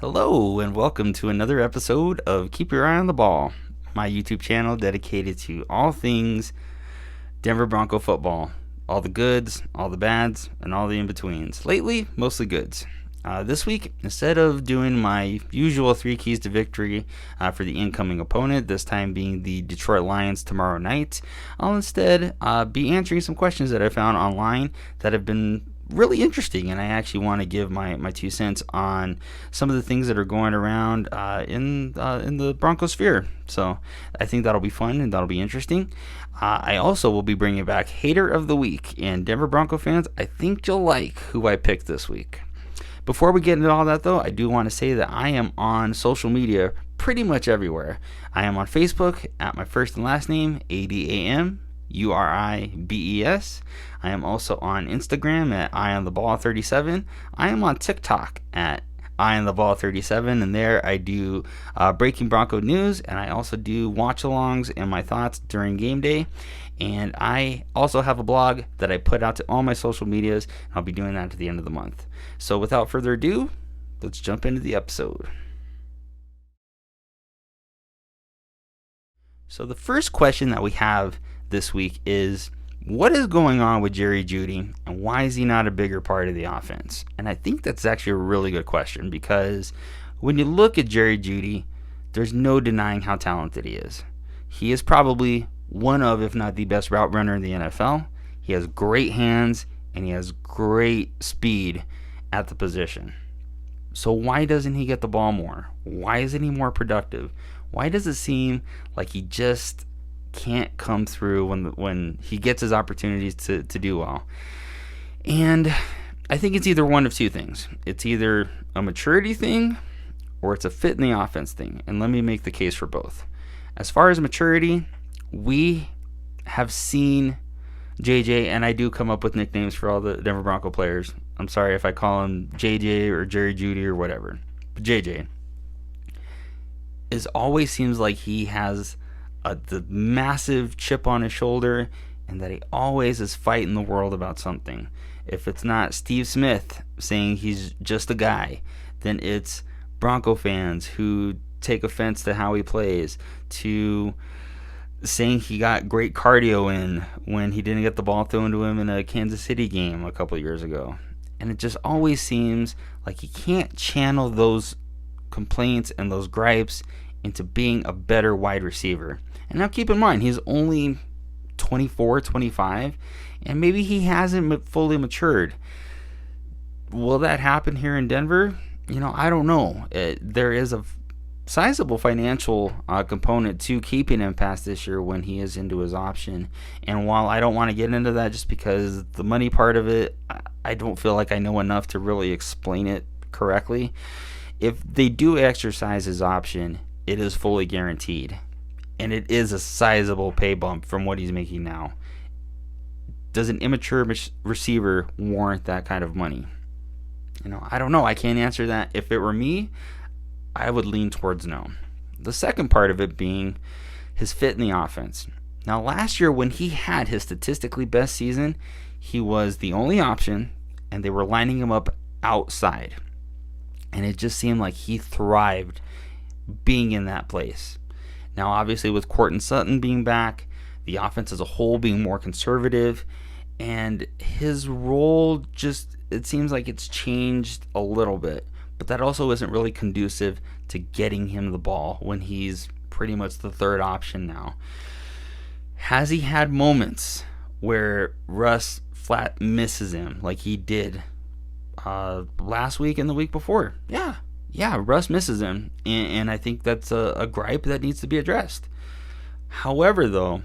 Hello, and welcome to another episode of Keep Your Eye on the Ball, my YouTube channel dedicated to all things Denver Bronco football. All the goods, all the bads, and all the in-betweens. Lately, mostly goods. This week, instead of doing my usual 3 keys to victory for the incoming opponent, this time being the Detroit Lions tomorrow night, I'll instead be answering some questions that I found online that have been really interesting, and I actually want to give my 2 cents on some of the things that are going around in the Bronco sphere. So I think that'll be fun and that'll be interesting. I also will be bringing back Hater of the Week, and Denver Bronco fans, I think you'll like who I picked this week. Before we get into all that, though, I do want to say that I am on social media pretty much everywhere. I am on Facebook at my first and last name, ADAMURIBES. I am also on Instagram at EyeOnTheBall37. I am on TikTok at EyeOnTheBall37, and there I do breaking Bronco news, and I also do watch-alongs and my thoughts during game day. And I also have a blog that I put out to all my social medias, and I'll be doing that at the end of the month. So without further ado, let's jump into the episode. So the first question that we have this week is, what is going on with Jerry Jeudy, and why is he not a bigger part of the offense? And I think that's actually a really good question, because when you look at Jerry Jeudy, there's no denying how talented he is. He is probably one of, if not the best route runner in the NFL. He has great hands, and he has great speed at the position. So why doesn't he get the ball more? Why isn't he more productive? Why does it seem like he just can't come through when he gets his opportunities to do well? And I think it's either one of 2 things. It's either a maturity thing or it's a fit in the offense thing. And let me make the case for both. As far as maturity, we have seen JJ, and I do come up with nicknames for all the Denver Bronco players. I'm sorry if I call him JJ or Jerry Jeudy or whatever. But JJ always seems like he has the massive chip on his shoulder, and that he always is fighting the world about something. If it's not Steve Smith saying he's just a guy, then it's Bronco fans who take offense to how he plays, to saying he got great cardio in when he didn't get the ball thrown to him in a Kansas City game a couple years ago. And it just always seems like he can't channel those complaints and those gripes into being a better wide receiver. And now keep in mind, he's only 24, 25, and maybe he hasn't fully matured. Will that happen here in Denver? I don't know. There is a sizable financial component to keeping him past this year when he is into his option. And while I don't want to get into that just because the money part of it, I don't feel like I know enough to really explain it correctly. If they do exercise his option, it is fully guaranteed. And it is a sizable pay bump from what he's making now. Does an immature receiver warrant that kind of money? I don't know. I can't answer that. If it were me, I would lean towards no. The second part of it being his fit in the offense. Now, last year when he had his statistically best season, he was the only option, and they were lining him up outside. And it just seemed like he thrived being in that place. Now, obviously, with Courtland Sutton being back, the offense as a whole being more conservative, and his role it seems like it's changed a little bit. But that also isn't really conducive to getting him the ball when he's pretty much the third option now. Has he had moments where Russ flat misses him like he did last week and the week before? Yeah, Russ misses him, and I think that's a gripe that needs to be addressed. However, though,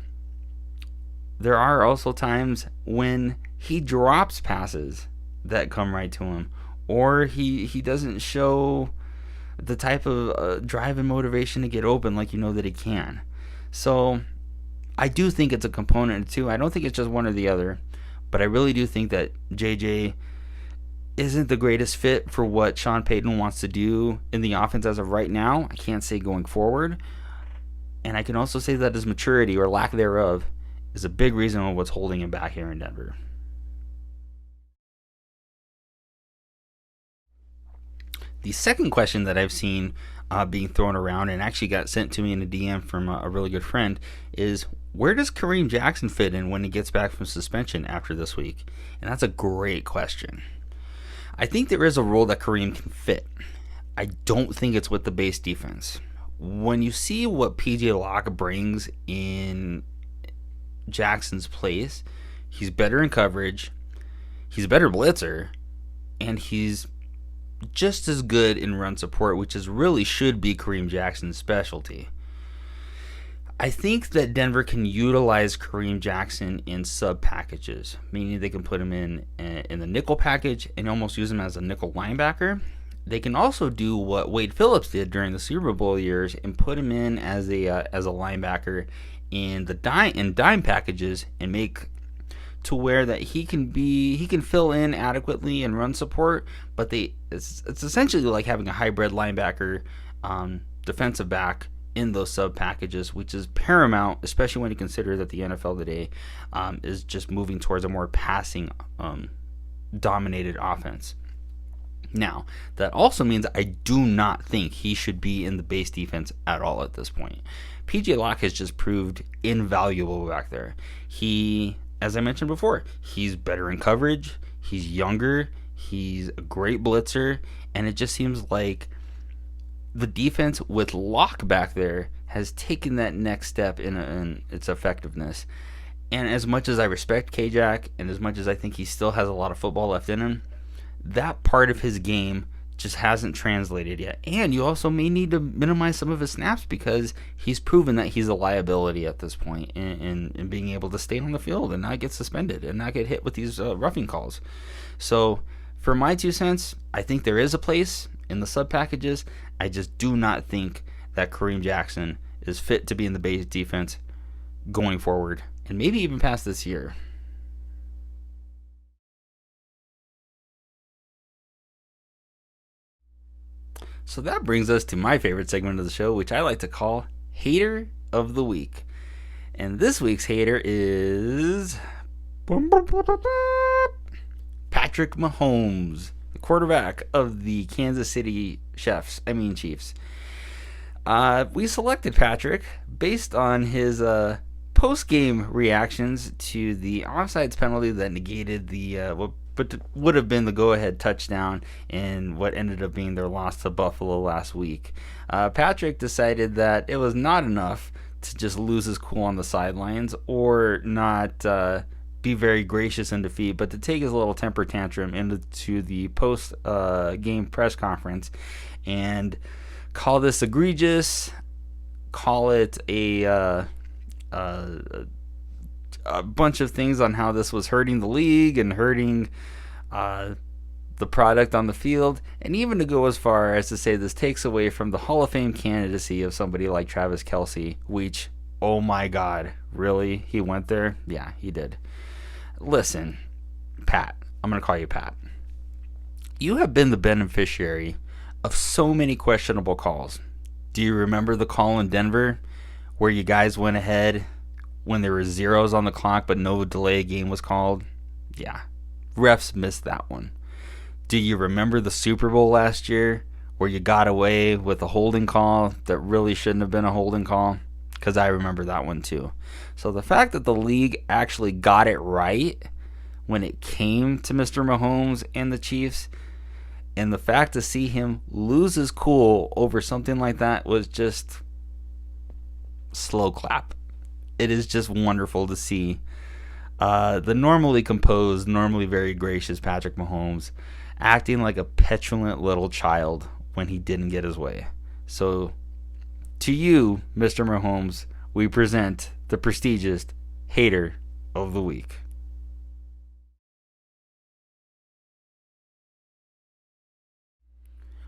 there are also times when he drops passes that come right to him, or he doesn't show the type of drive and motivation to get open like that he can. So I do think it's a component too. I don't think it's just one or the other, but I really do think that JJ isn't the greatest fit for what Sean Payton wants to do in the offense as of right now. I can't say going forward. And I can also say that his maturity or lack thereof is a big reason of what's holding him back here in Denver. The second question that I've seen being thrown around and actually got sent to me in a DM from a really good friend is, where does Kareem Jackson fit in when he gets back from suspension after this week? And that's a great question. I think there is a role that Kareem can fit. I don't think it's with the base defense. When you see what PJ Locke brings in Jackson's place, he's better in coverage, he's a better blitzer, and he's just as good in run support, which really should be Kareem Jackson's specialty. I think that Denver can utilize Kareem Jackson in sub packages, meaning they can put him in the nickel package and almost use him as a nickel linebacker. They can also do what Wade Phillips did during the Super Bowl years and put him in as a linebacker in the dime packages and make to where that he can fill in adequately and run support, but it's essentially like having a hybrid linebacker, defensive back in those sub packages, which is paramount, especially when you consider that the NFL today is just moving towards a more passing dominated offense. Now, that also means I do not think he should be in the base defense at all at this point. PJ Locke has just proved invaluable back there. He, as I mentioned before, he's better in coverage, he's younger, he's a great blitzer, and it just seems like the defense with Locke back there has taken that next step in its effectiveness. And as much as I respect K-Jack, and as much as I think he still has a lot of football left in him, that part of his game just hasn't translated yet. And you also may need to minimize some of his snaps because he's proven that he's a liability at this point in being able to stay on the field and not get suspended and not get hit with these roughing calls. So for my 2 cents, I think there is a place in the sub packages. I just do not think that Kareem Jackson is fit to be in the base defense going forward and maybe even past this year. So that brings us to my favorite segment of the show, which I like to call Hater of the Week. And this week's hater is Patrick Mahomes, the quarterback of the Kansas City Chiefs. We selected Patrick based on his post-game reactions to the offsides penalty that negated the but would have been the go-ahead touchdown in what ended up being their loss to Buffalo last week. Patrick decided that it was not enough to just lose his cool on the sidelines or not be very gracious in defeat, but to take his little temper tantrum into the post-game press conference and call this egregious, call it a bunch of things on how this was hurting the league and hurting the product on the field, and even to go as far as to say this takes away from the Hall of Fame candidacy of somebody like Travis Kelce, which, oh my God, really? He went there? Yeah, he did. Listen, Pat, I'm going to call you Pat. You have been the beneficiary of so many questionable calls. Do you remember the call in Denver where you guys went ahead when there were zeros on the clock but no delay game was called? Yeah, refs missed that one. Do you remember the Super Bowl last year where you got away with a holding call that really shouldn't have been a holding call? Because I remember that one too. So the fact that the league actually got it right when it came to Mr. Mahomes and the Chiefs, and the fact to see him lose his cool over something like that was just slow clap. It is just wonderful to see the normally composed, normally very gracious Patrick Mahomes acting like a petulant little child when he didn't get his way. So to you, Mr. Mahomes, we present the prestigious Hater of the Week.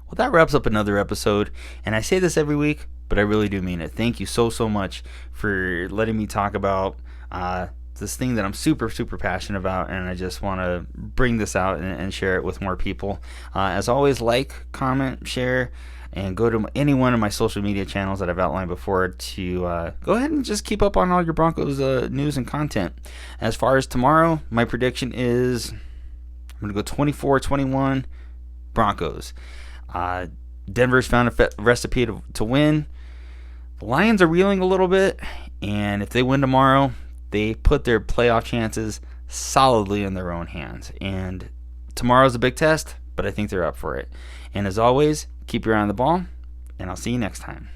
Well, that wraps up another episode, and I say this every week, but I really do mean it. Thank you so much for letting me talk about this thing that I'm super, super passionate about, and I just want to bring this out and share it with more people. As always, like, comment, share, and go to any one of my social media channels that I've outlined before to go ahead and just keep up on all your Broncos news and content. As far as tomorrow, my prediction is I'm going to go 24-21 Broncos. Denver's found a recipe to win. The Lions are reeling a little bit, and if they win tomorrow, they put their playoff chances solidly in their own hands. And tomorrow's a big test, but I think they're up for it. And as always, keep your eye on the ball, and I'll see you next time.